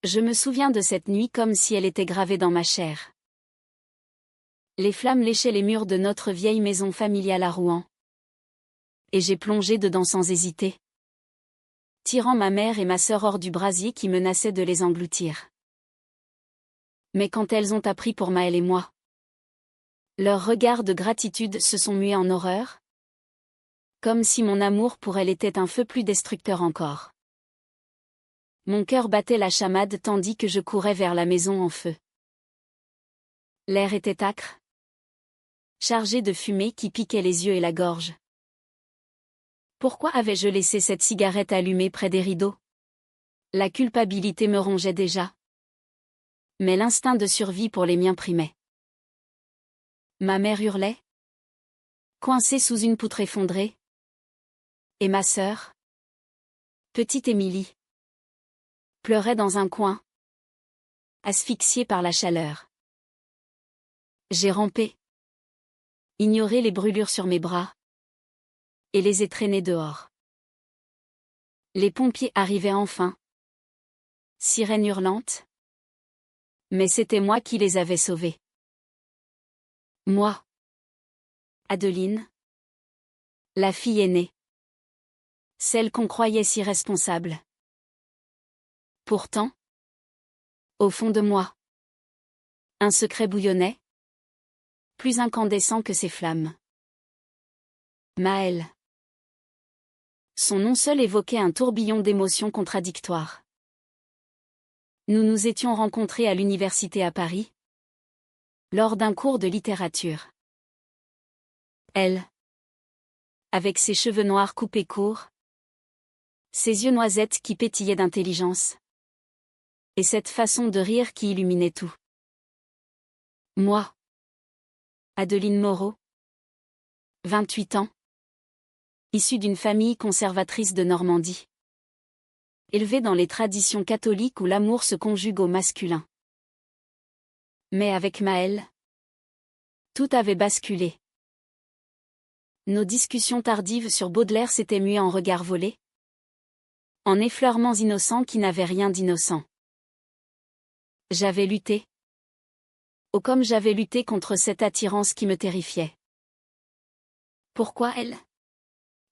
Je me souviens de cette nuit comme si elle était gravée dans ma chair. Les flammes léchaient les murs de notre vieille maison familiale à Rouen. Et j'ai plongé dedans sans hésiter, tirant ma mère et ma sœur hors du brasier qui menaçait de les engloutir. Mais quand elles ont appris pour Maëlle et moi, leurs regards de gratitude se sont mués en horreur, comme si mon amour pour elle était un feu plus destructeur encore. Mon cœur battait la chamade tandis que je courais vers la maison en feu. L'air était âcre, chargé de fumée qui piquait les yeux et la gorge. Pourquoi avais-je laissé cette cigarette allumée près des rideaux? La culpabilité me rongeait déjà. Mais l'instinct de survie pour les miens primait. Ma mère hurlait, coincée sous une poutre effondrée. Et ma sœur, petite Émilie, pleurait dans un coin, asphyxiée par la chaleur. J'ai rampé, ignoré les brûlures sur mes bras, et les ai traînées dehors. Les pompiers arrivaient enfin, sirène hurlante. Mais c'était moi qui les avais sauvés. Moi. Adeline. La fille aînée. Celle qu'on croyait si responsable. Pourtant, au fond de moi, un secret bouillonnait, plus incandescent que ces flammes. Maëlle. Son nom seul évoquait un tourbillon d'émotions contradictoires. Nous nous étions rencontrés à l'université à Paris, lors d'un cours de littérature. Elle, avec ses cheveux noirs coupés courts, ses yeux noisettes qui pétillaient d'intelligence, et cette façon de rire qui illuminait tout. Moi, Adeline Moreau, 28 ans, issue d'une famille conservatrice de Normandie, élevée dans les traditions catholiques où l'amour se conjugue au masculin. Mais avec Maëlle, tout avait basculé. Nos discussions tardives sur Baudelaire s'étaient muées en regards volés, en effleurements innocents qui n'avaient rien d'innocent. J'avais lutté. Oh comme j'avais lutté contre cette attirance qui me terrifiait. Pourquoi elle?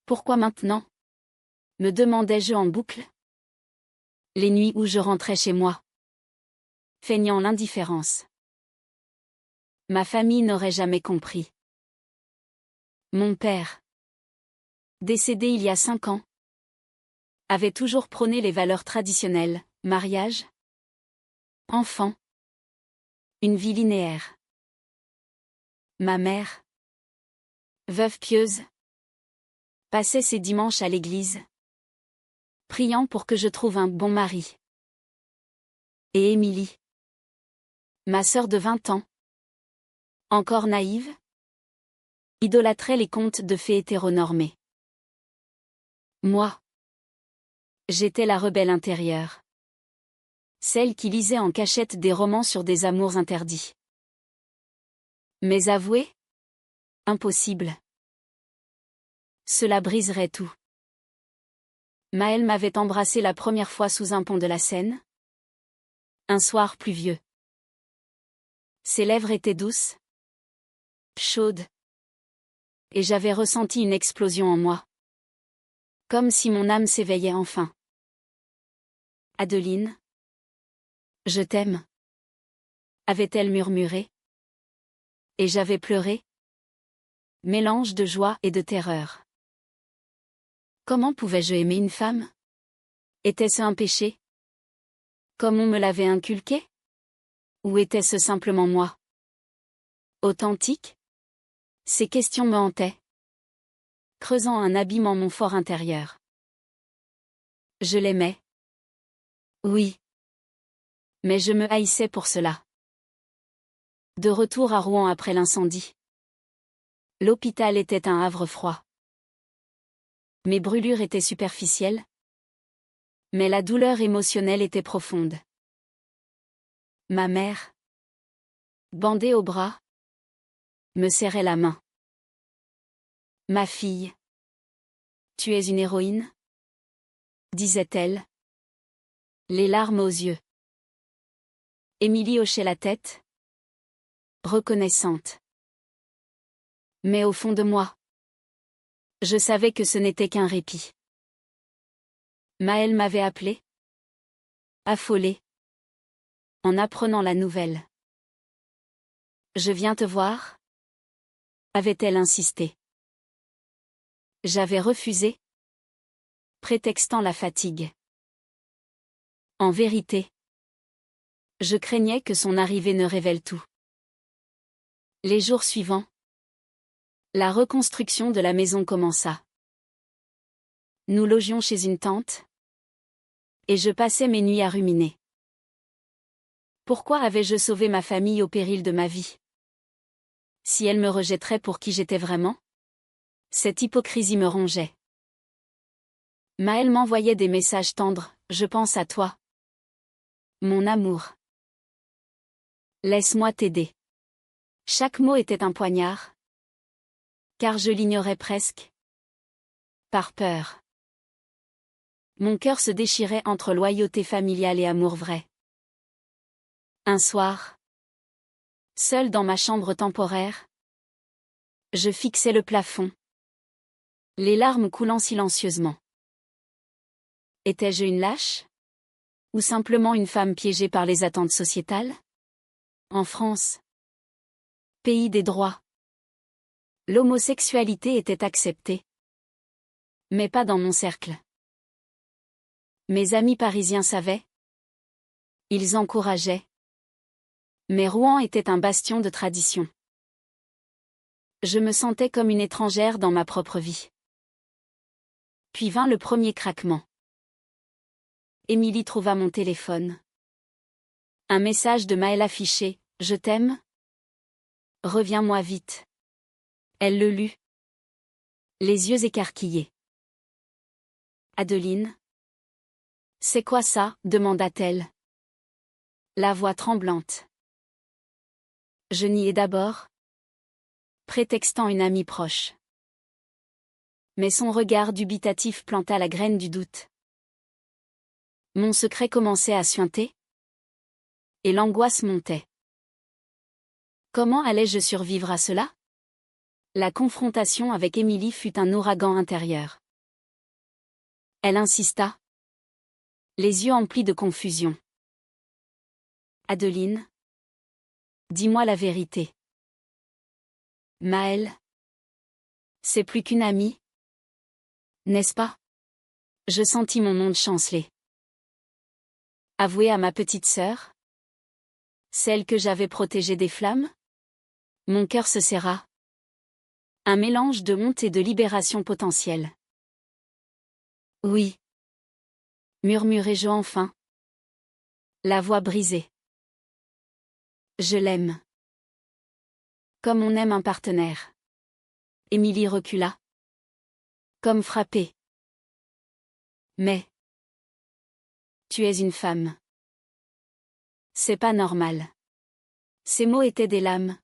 Pourquoi maintenant? Me demandais-je en boucle. Les nuits où je rentrais chez moi, feignant l'indifférence. Ma famille n'aurait jamais compris. Mon père, décédé il y a 5 ans, avait toujours prôné les valeurs traditionnelles, mariage, enfant, une vie linéaire. Ma mère, veuve pieuse, passait ses dimanches à l'église, priant pour que je trouve un bon mari. Et Émilie, ma sœur de 20 ans, encore naïve, idolâtrait les contes de fées hétéronormés. Moi, j'étais la rebelle intérieure. Celle qui lisait en cachette des romans sur des amours interdits. Mais avouer? Impossible. Cela briserait tout. Maëlle m'avait embrassé la première fois sous un pont de la Seine. Un soir pluvieux. Ses lèvres étaient douces, chaudes. Et j'avais ressenti une explosion en moi. Comme si mon âme s'éveillait enfin. Adeline, je t'aime, avait-elle murmuré. Et j'avais pleuré. Mélange de joie et de terreur. Comment pouvais-je aimer une femme? Était-ce un péché? Comme on me l'avait inculqué? Ou était-ce simplement moi? Authentique? Ces questions me hantaient, creusant un abîme en mon fort intérieur. Je l'aimais. Oui. Mais je me haïssais pour cela. De retour à Rouen après l'incendie. L'hôpital était un havre froid. Mes brûlures étaient superficielles. Mais la douleur émotionnelle était profonde. Ma mère, bandée au bras, me serrait la main. Ma fille, tu es une héroïne? Disait-elle, les larmes aux yeux. Émilie hochait la tête, reconnaissante. Mais au fond de moi, je savais que ce n'était qu'un répit. Maël m'avait appelé, affolée, en apprenant la nouvelle. Je viens te voir, avait-elle insisté. J'avais refusé, prétextant la fatigue. En vérité, je craignais que son arrivée ne révèle tout. Les jours suivants, la reconstruction de la maison commença. Nous logions chez une tante, et je passais mes nuits à ruminer. Pourquoi avais-je sauvé ma famille au péril de ma vie? Si elle me rejetterait pour qui j'étais vraiment? Cette hypocrisie me rongeait. Maël m'envoyait des messages tendres, je pense à toi. Mon amour. Laisse-moi t'aider. Chaque mot était un poignard. Car je l'ignorais presque. Par peur. Mon cœur se déchirait entre loyauté familiale et amour vrai. Un soir, seul dans ma chambre temporaire, je fixais le plafond, les larmes coulant silencieusement. Étais-je une lâche? Ou simplement une femme piégée par les attentes sociétales? En France, pays des droits, l'homosexualité était acceptée. Mais pas dans mon cercle. Mes amis parisiens savaient. Ils encourageaient. Mais Rouen était un bastion de tradition. Je me sentais comme une étrangère dans ma propre vie. Puis vint le premier craquement. Émilie trouva mon téléphone. Un message de Maël affiché, « Je t'aime. Reviens-moi vite. » Elle le lut. Les yeux écarquillés. Adeline. C'est quoi ça? Demanda-t-elle. La voix tremblante. Je niai d'abord, prétextant une amie proche. Mais son regard dubitatif planta la graine du doute. Mon secret commençait à suinter. Et l'angoisse montait. Comment allais-je survivre à cela? La confrontation avec Émilie fut un ouragan intérieur. Elle insista. Les yeux emplis de confusion. Adeline. Dis-moi la vérité. Maël. C'est plus qu'une amie. N'est-ce pas? Je sentis mon monde chanceler. Avouer à ma petite sœur? Celle que j'avais protégée des flammes? Mon cœur se serra. Un mélange de honte et de libération potentielle. Oui. Murmurai-je enfin. La voix brisée. Je l'aime. Comme on aime un partenaire. Émilie recula. Comme frappée. Mais. Tu es une femme. C'est pas normal. Ces mots étaient des lames.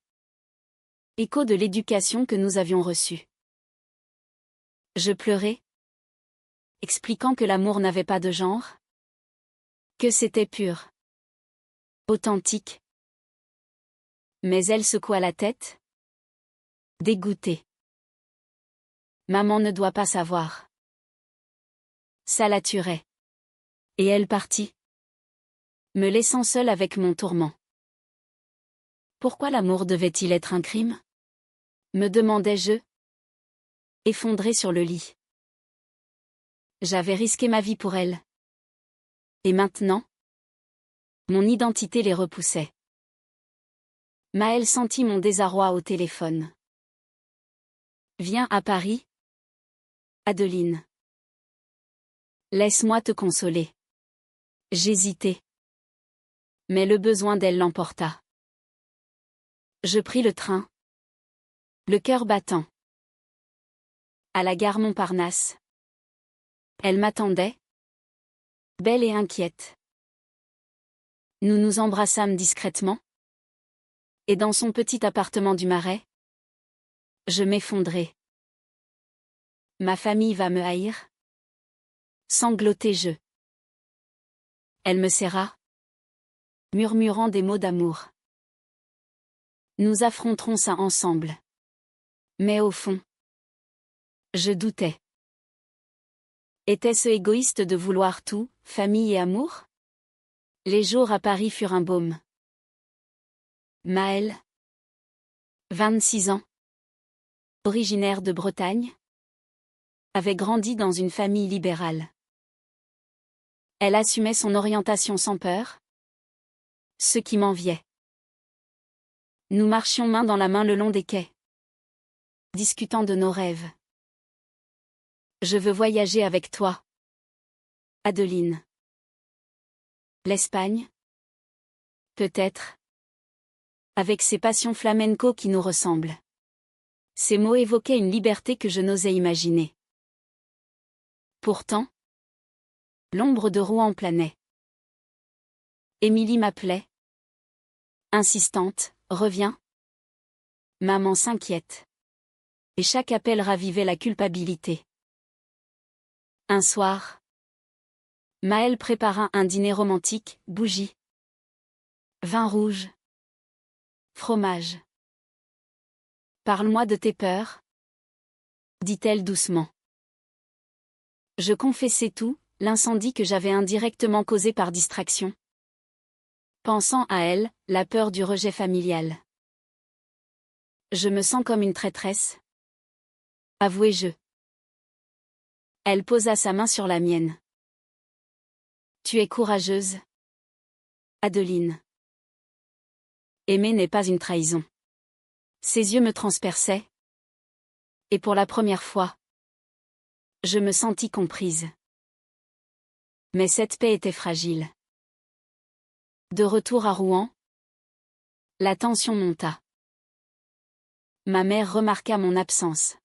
Écho de l'éducation que nous avions reçue. Je pleurais. Expliquant que l'amour n'avait pas de genre. Que c'était pur. Authentique. Mais elle secoua la tête. Dégoûtée. Maman ne doit pas savoir. Ça la tuerait. Et elle partit. Me laissant seule avec mon tourment. Pourquoi l'amour devait-il être un crime? Me demandais-je. Effondrée sur le lit. J'avais risqué ma vie pour elle. Et maintenant? Mon identité les repoussait. Maël sentit mon désarroi au téléphone. Viens à Paris? Adeline. Laisse-moi te consoler. J'hésitais. Mais le besoin d'elle l'emporta. Je pris le train. Le cœur battant. À la gare Montparnasse. Elle m'attendait. Belle et inquiète. Nous nous embrassâmes discrètement. Et dans son petit appartement du Marais, je m'effondrai. Ma famille va me haïr. Sanglotai-je. Elle me serra. murmurant des mots d'amour. Nous affronterons ça ensemble. Mais au fond, je doutais. Était-ce égoïste de vouloir tout, famille et amour? Les jours à Paris furent un baume. Maëlle, 26 ans, originaire de Bretagne, avait grandi dans une famille libérale. Elle assumait son orientation sans peur, ce qui m'enviait. Nous marchions main dans la main le long des quais, discutant de nos rêves. Je veux voyager avec toi, Adeline. L'Espagne? Peut-être. Avec ses passions flamenco qui nous ressemblent. Ces mots évoquaient une liberté que je n'osais imaginer. Pourtant, l'ombre de Rouen planait. Émilie m'appelait. Insistante, reviens. Maman s'inquiète. Et chaque appel ravivait la culpabilité. Un soir, Maëlle prépara un dîner romantique, bougies, vin rouge, fromage. Parle-moi de tes peurs, dit-elle doucement. Je confessai tout, l'incendie que j'avais indirectement causé par distraction. Pensant à elle, la peur du rejet familial. Je me sens comme une traîtresse, avouai-je. Elle posa sa main sur la mienne. Tu es courageuse, Adeline. Aimer n'est pas une trahison. Ses yeux me transperçaient. Et pour la première fois, je me sentis comprise. Mais cette paix était fragile. De retour à Rouen, la tension monta. Ma mère remarqua mon absence.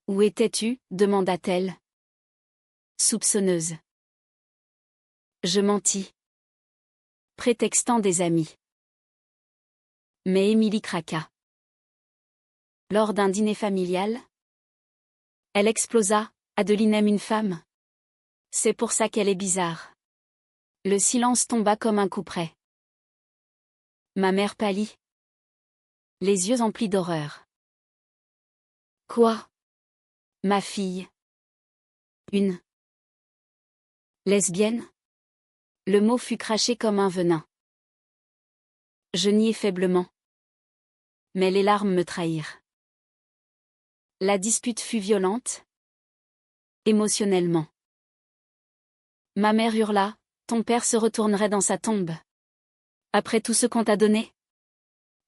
Où étais-tu? Demanda-t-elle. Soupçonneuse. Je mentis. Prétextant des amis. Mais Émilie craqua. Lors d'un dîner familial, elle explosa. Adeline aime une femme. C'est pour ça qu'elle est bizarre. Le silence tomba comme un couperet. Ma mère pâlit. Les yeux emplis d'horreur. Quoi? Ma fille. Une lesbienne? Le mot fut craché comme un venin. Je niai faiblement. Mais les larmes me trahirent. La dispute fut violente. Émotionnellement. Ma mère hurla, ton père se retournerait dans sa tombe. Après tout ce qu'on t'a donné?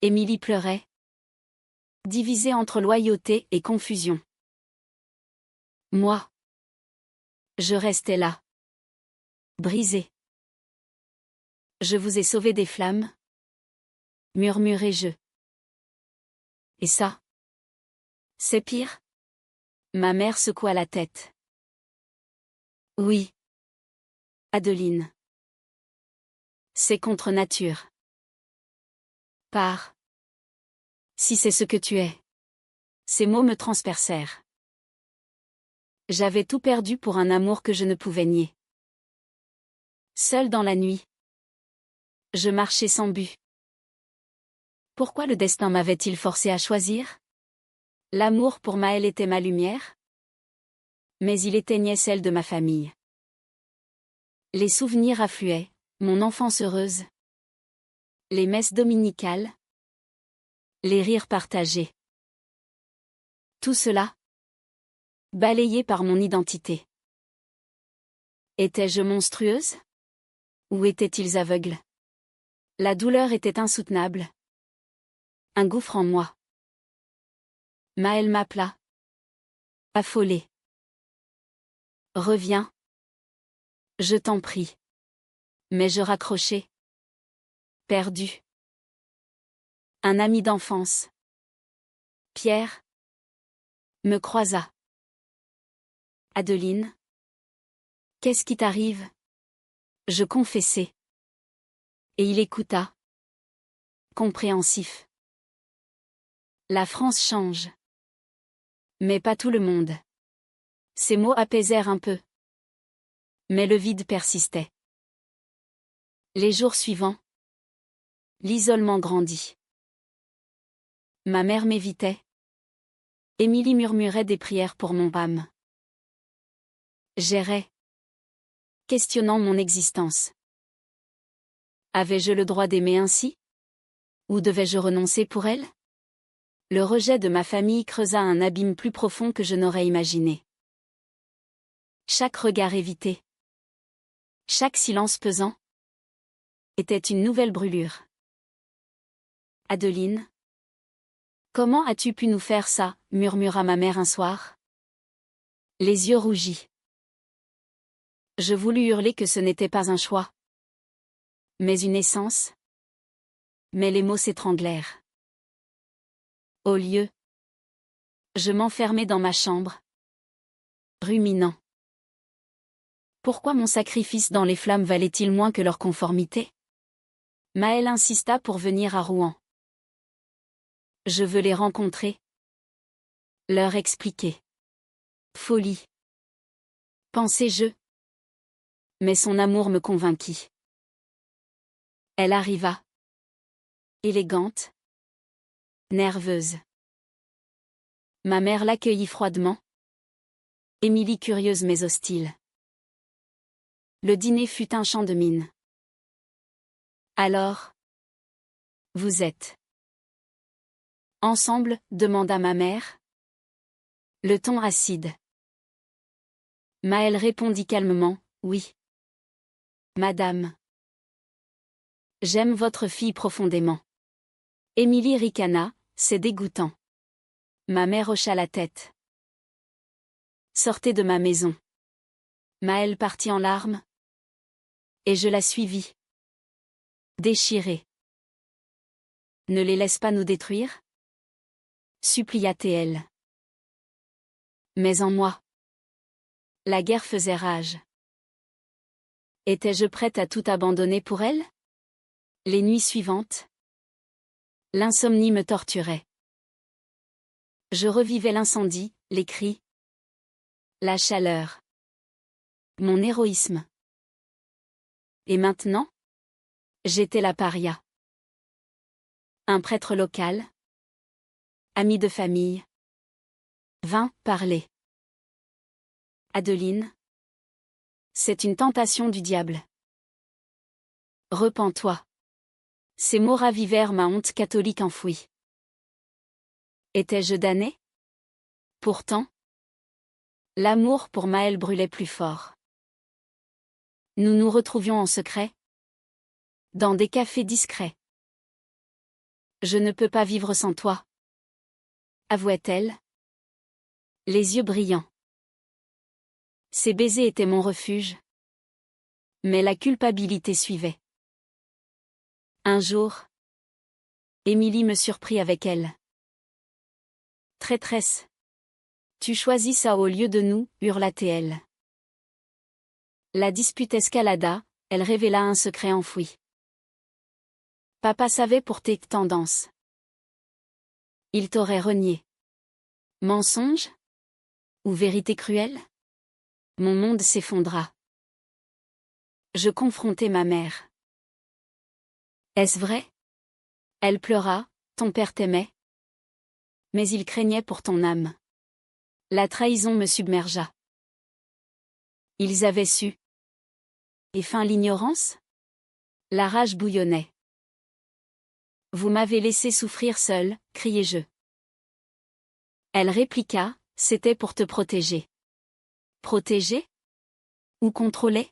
Émilie pleurait. Divisée entre loyauté et confusion. Moi. Je restais là. Brisée. Je vous ai sauvé des flammes, murmurai-je. Et ça? C'est pire? Ma mère secoua la tête. Oui. Adeline. C'est contre nature. Pars. Si c'est ce que tu es. Ces mots me transpercèrent. J'avais tout perdu pour un amour que je ne pouvais nier. Seule dans la nuit. Je marchais sans but. Pourquoi le destin m'avait-il forcé à choisir? L'amour pour Maëlle était ma lumière. Mais il éteignait celle de ma famille. Les souvenirs affluaient, mon enfance heureuse. Les messes dominicales. Les rires partagés. Tout cela, balayé par mon identité. Étais-je monstrueuse? Ou étaient-ils aveugles? La douleur était insoutenable. Un gouffre en moi. Maëlle m'appela. Affolée. Reviens. Je t'en prie. Mais je raccrochai. Perdu. Un ami d'enfance. Pierre. Me croisa. Adeline. Qu'est-ce qui t'arrive? Je confessai. Et il écouta. Compréhensif. La France change. Mais pas tout le monde. Ces mots apaisèrent un peu. Mais le vide persistait. Les jours suivants, l'isolement grandit. Ma mère m'évitait. Émilie murmurait des prières pour mon âme. J'errais, questionnant mon existence. Avais-je le droit d'aimer ainsi? Ou devais-je renoncer pour elle? Le rejet de ma famille creusa un abîme plus profond que je n'aurais imaginé. Chaque regard évité, chaque silence pesant, était une nouvelle brûlure. Adeline, comment as-tu pu nous faire ça? Murmura ma mère un soir. Les yeux rougis. Je voulus hurler que ce n'était pas un choix, mais une essence. Mais les mots s'étranglèrent. Au lieu, je m'enfermai dans ma chambre, ruminant. Pourquoi mon sacrifice dans les flammes valait-il moins que leur conformité? Maëlle insista pour venir à Rouen. Je veux les rencontrer. Leur expliquer. Folie. Pensais-je. Mais son amour me convainquit. Elle arriva. Élégante. Nerveuse. Ma mère l'accueillit froidement. Émilie curieuse mais hostile. Le dîner fut un chant de mine. Alors, vous êtes ensemble? Demanda ma mère. Le ton acide. Maëlle répondit calmement, oui. Madame. J'aime votre fille profondément. Émilie ricana, c'est dégoûtant. Ma mère hocha la tête. Sortez de ma maison. Maëlle partit en larmes. Et je la suivis. Déchirée. Ne les laisse pas nous détruire? Supplia T.L. Mais en moi, la guerre faisait rage. Étais-je prête à tout abandonner pour elle? Les nuits suivantes, l'insomnie me torturait. Je revivais l'incendie, les cris, la chaleur, mon héroïsme. Et maintenant, j'étais la paria. Un prêtre local, ami de famille, vint parler. Adeline, c'est une tentation du diable. Repens-toi. Ces mots ravivèrent ma honte catholique enfouie. Étais-je damnée? Pourtant, l'amour pour Maëlle brûlait plus fort. Nous nous retrouvions en secret, dans des cafés discrets. Je ne peux pas vivre sans toi, avouait-elle, les yeux brillants. Ses baisers étaient mon refuge, mais la culpabilité suivait. Un jour, Émilie me surprit avec elle. Traîtresse. Tu choisis ça au lieu de nous, hurla-t-elle. La dispute escalada, elle révéla un secret enfoui. Papa savait pour tes tendances. Il t'aurait renié. Mensonge? Ou vérité cruelle? Mon monde s'effondra. Je confrontai ma mère. Est-ce vrai? Elle pleura, ton père t'aimait. Mais il craignait pour ton âme. La trahison me submergea. Ils avaient su. Et fin l'ignorance? La rage bouillonnait. Vous m'avez laissé souffrir seule, criai-je. Elle répliqua, c'était pour te protéger. Protéger? Ou contrôler?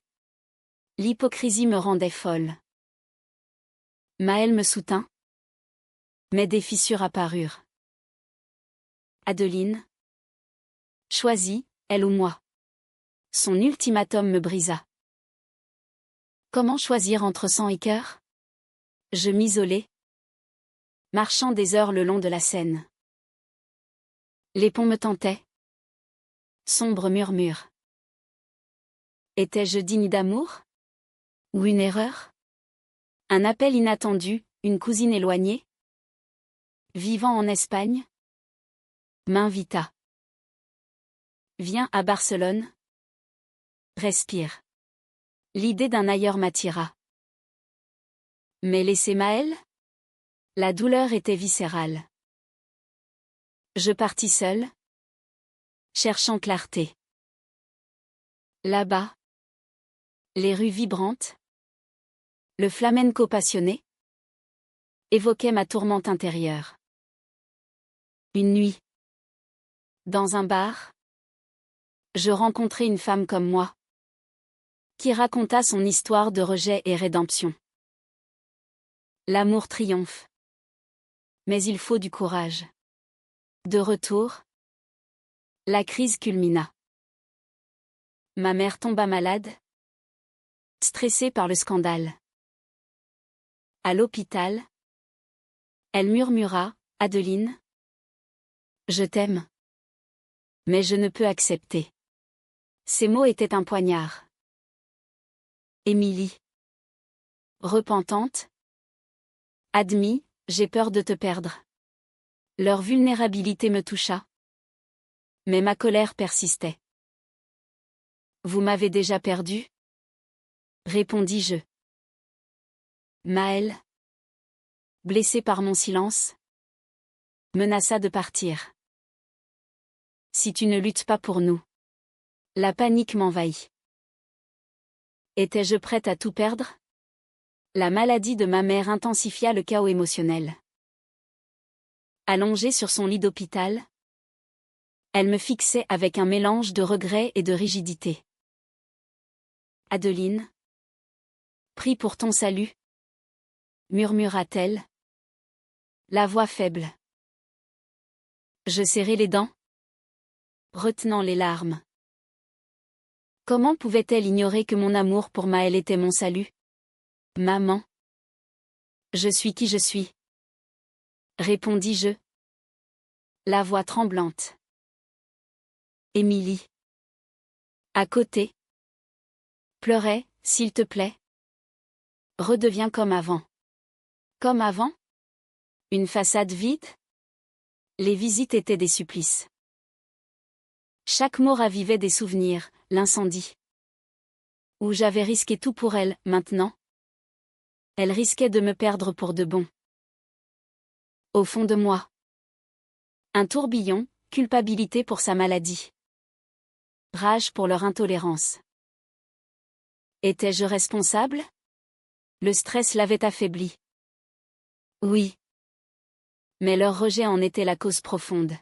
L'hypocrisie me rendait folle. Maëlle me soutint. Mais des fissures apparurent. Adeline. Choisis, elle ou moi. Son ultimatum me brisa. Comment choisir entre sang et cœur? Je m'isolai, marchant des heures le long de la Seine. Les ponts me tentaient. Sombre murmure. Étais-je digne d'amour? Ou une erreur? Un appel inattendu, une cousine éloignée, vivant en Espagne, m'invita. Viens à Barcelone. Respire. L'idée d'un ailleurs m'attira. Mais laisser Maël? La douleur était viscérale. Je partis seule, cherchant clarté. Là-bas, les rues vibrantes, le flamenco passionné, évoquaient ma tourmente intérieure. Une nuit, dans un bar, je rencontrai une femme comme moi, qui raconta son histoire de rejet et rédemption. L'amour triomphe. Mais il faut du courage. De retour, la crise culmina. Ma mère tomba malade, stressée par le scandale. À l'hôpital, elle murmura, « Adeline, je t'aime. Mais je ne peux accepter. » Ces mots étaient un poignard. Émilie. Repentante. Admis, j'ai peur de te perdre. Leur vulnérabilité me toucha. Mais ma colère persistait. Vous m'avez déjà perdu? Répondis-je. Maël, blessé par mon silence, menaça de partir. Si tu ne luttes pas pour nous. La panique m'envahit. Étais-je prête à tout perdre? La maladie de ma mère intensifia le chaos émotionnel. Allongée sur son lit d'hôpital, elle me fixait avec un mélange de regret et de rigidité. Adeline, prie pour ton salut, murmura-t-elle, la voix faible. Je serrai les dents, retenant les larmes. Comment pouvait-elle ignorer que mon amour pour Maël était mon salut? Maman. Je suis qui je suis. Répondis-je, la voix tremblante. Émilie. À côté. Pleurait, s'il te plaît. Redeviens comme avant. Comme avant? Une façade vide? Les visites étaient des supplices. Chaque mot ravivait des souvenirs, l'incendie. Où j'avais risqué tout pour elle, maintenant. Elle risquait de me perdre pour de bon. Au fond de moi. Un tourbillon, culpabilité pour sa maladie. Rage pour leur intolérance. Étais-je responsable? Le stress l'avait affaibli. Oui. Mais leur rejet en était la cause profonde.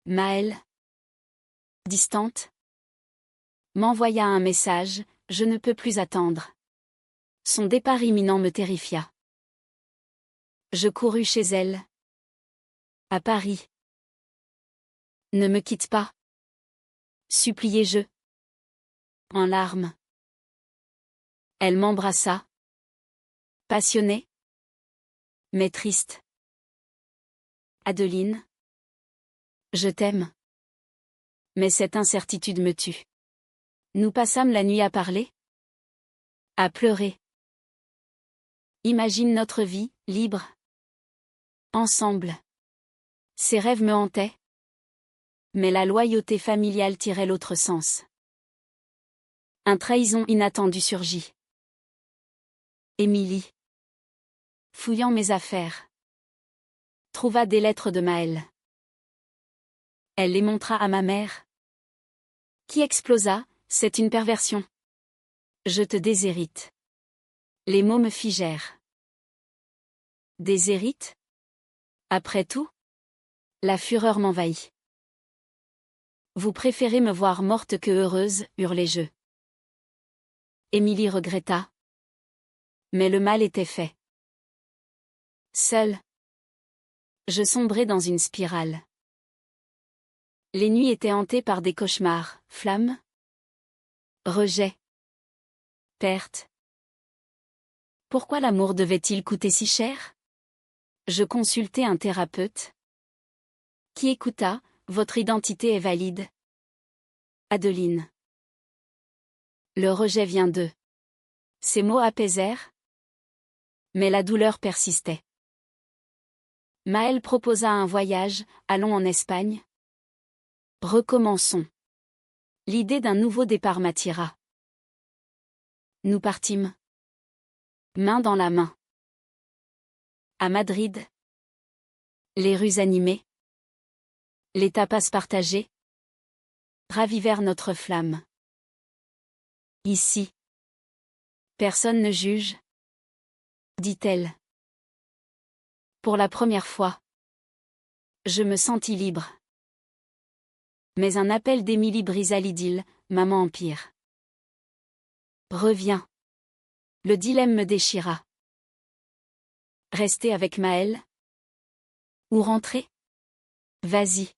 Maël, distante, m'envoya un message, je ne peux plus attendre. Son départ imminent me terrifia. Je courus chez elle. À Paris. Ne me quitte pas. Suppliai-je. En larmes. Elle m'embrassa. Passionnée. Mais triste. Adeline. Je t'aime. Mais cette incertitude me tue. Nous passâmes la nuit à parler. À pleurer. Imagine notre vie, libre. Ensemble. Ces rêves me hantaient. Mais la loyauté familiale tirait l'autre sens. Un trahison inattendu surgit. Émilie. Fouillant mes affaires. Trouva des lettres de Maël. Elle les montra à ma mère. Qui explosa, c'est une perversion. Je te déshérite. Les mots me figèrent. Déshérite? Après tout? La fureur m'envahit. Vous préférez me voir morte que heureuse, hurlai-je. Émilie regretta. Mais le mal était fait. Seule. Je sombrais dans une spirale. Les nuits étaient hantées par des cauchemars, flammes, rejet, perte. Pourquoi l'amour devait-il coûter si cher? Je consultai un thérapeute. Qui écouta, votre identité est valide. Adeline. Le rejet vient d'eux. Ces mots apaisèrent. Mais la douleur persistait. Maël proposa un voyage, allons en Espagne. Recommençons. L'idée d'un nouveau départ m'attira. Nous partîmes. Main dans la main. À Madrid. Les rues animées. Les tapas partagés. Ravivèrent notre flamme. Ici. Personne ne juge. Dit-elle. Pour la première fois. Je me sentis libre. Mais un appel d'Émilie brisa l'idylle, maman empire. Reviens. Le dilemme me déchira. Rester avec Maël? Ou rentrer? Vas-y.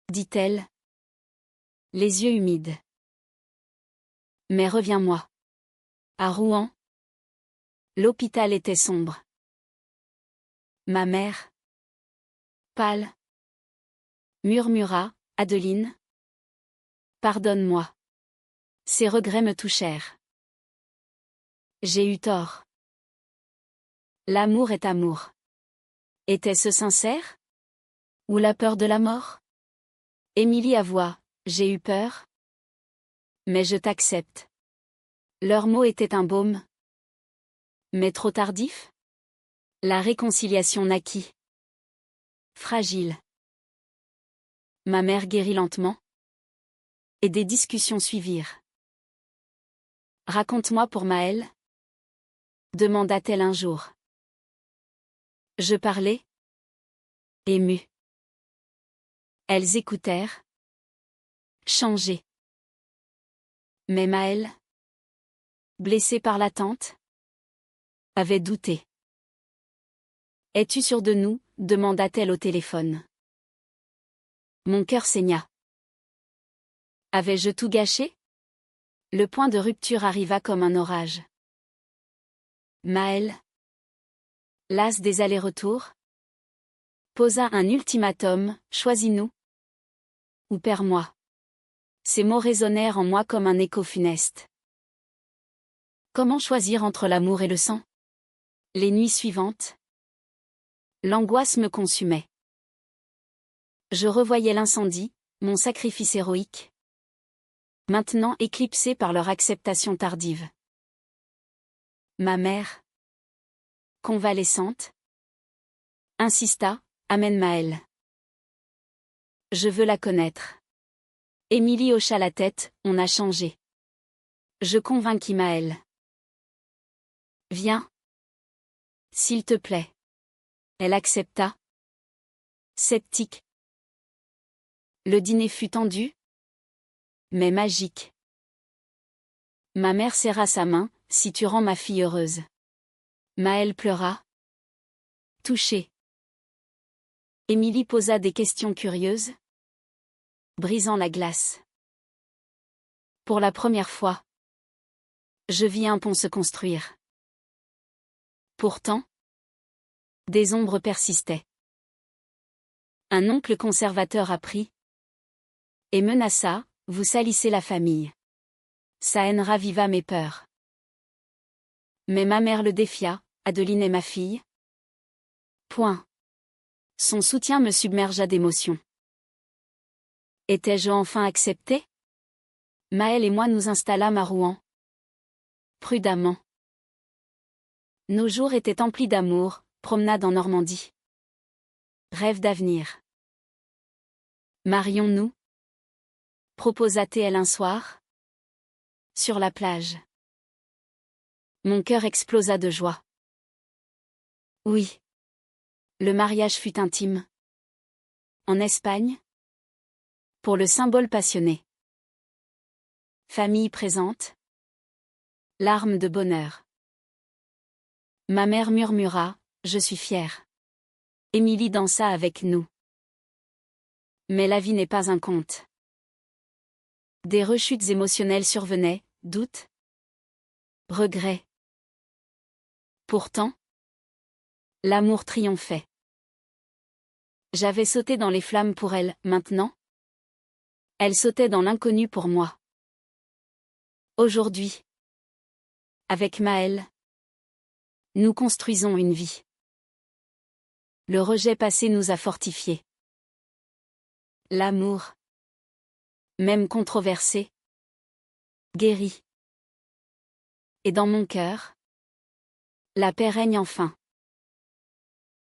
Dit-elle. Les yeux humides. Mais reviens-moi. À Rouen. L'hôpital était sombre. Ma mère. Pâle. Murmura, Adeline. Pardonne-moi. Ces regrets me touchèrent. J'ai eu tort. L'amour est amour. Était-ce sincère? Ou la peur de la mort? Émilie avoua, j'ai eu peur. Mais je t'accepte. Leurs mots étaient un baume. Mais trop tardif? La réconciliation naquit. Fragile. Ma mère guérit lentement. Et des discussions suivirent. Raconte-moi pour Maël? Demanda-t-elle un jour. Je parlais. Émue. Elles écoutèrent. Changées. Mais Maël, blessé par l'attente, avait douté. Es-tu sûre de nous? Demanda-t-elle au téléphone. Mon cœur saigna. Avais-je tout gâché? Le point de rupture arriva comme un orage. Maël, las des allers-retours, posa un ultimatum, choisis-nous. Ou perds-moi. Ces mots résonnèrent en moi comme un écho funeste. Comment choisir entre l'amour et le sang? Les nuits suivantes, l'angoisse me consumait. Je revoyais l'incendie, mon sacrifice héroïque, maintenant éclipsé par leur acceptation tardive. Ma mère, convalescente, insista, amène Maël. Je veux la connaître. Émilie hocha la tête, on a changé. Je convainquis Maël. Viens. S'il te plaît. Elle accepta. Sceptique. Le dîner fut tendu, mais magique. Ma mère serra sa main, si tu rends ma fille heureuse. Maël pleura. Touchée. Émilie posa des questions curieuses, brisant la glace. Pour la première fois, je vis un pont se construire. Pourtant, des ombres persistaient. Un oncle conservateur apprit et menaça, vous salissez la famille. Sa haine raviva mes peurs. Mais ma mère le défia, Adeline est ma fille. Point. Son soutien me submergea d'émotion. Étais-je enfin acceptée? Maël et moi nous installâmes à Rouen. Prudemment. Nos jours étaient emplis d'amour, promenade en Normandie. Rêve d'avenir. Marions-nous? Proposa-t-elle un soir? Sur la plage. Mon cœur explosa de joie. Oui. Le mariage fut intime. En Espagne? Pour le symbole passionné. Famille présente. Larmes de bonheur. Ma mère murmura, je suis fière. Émilie dansa avec nous. Mais la vie n'est pas un conte. Des rechutes émotionnelles survenaient, doutes, regrets. Pourtant, l'amour triomphait. J'avais sauté dans les flammes pour elle, maintenant, elle sautait dans l'inconnu pour moi. Aujourd'hui, avec Maël, nous construisons une vie. Le rejet passé nous a fortifiés. L'amour, même controversé, guéri. Et dans mon cœur, La paix règne enfin.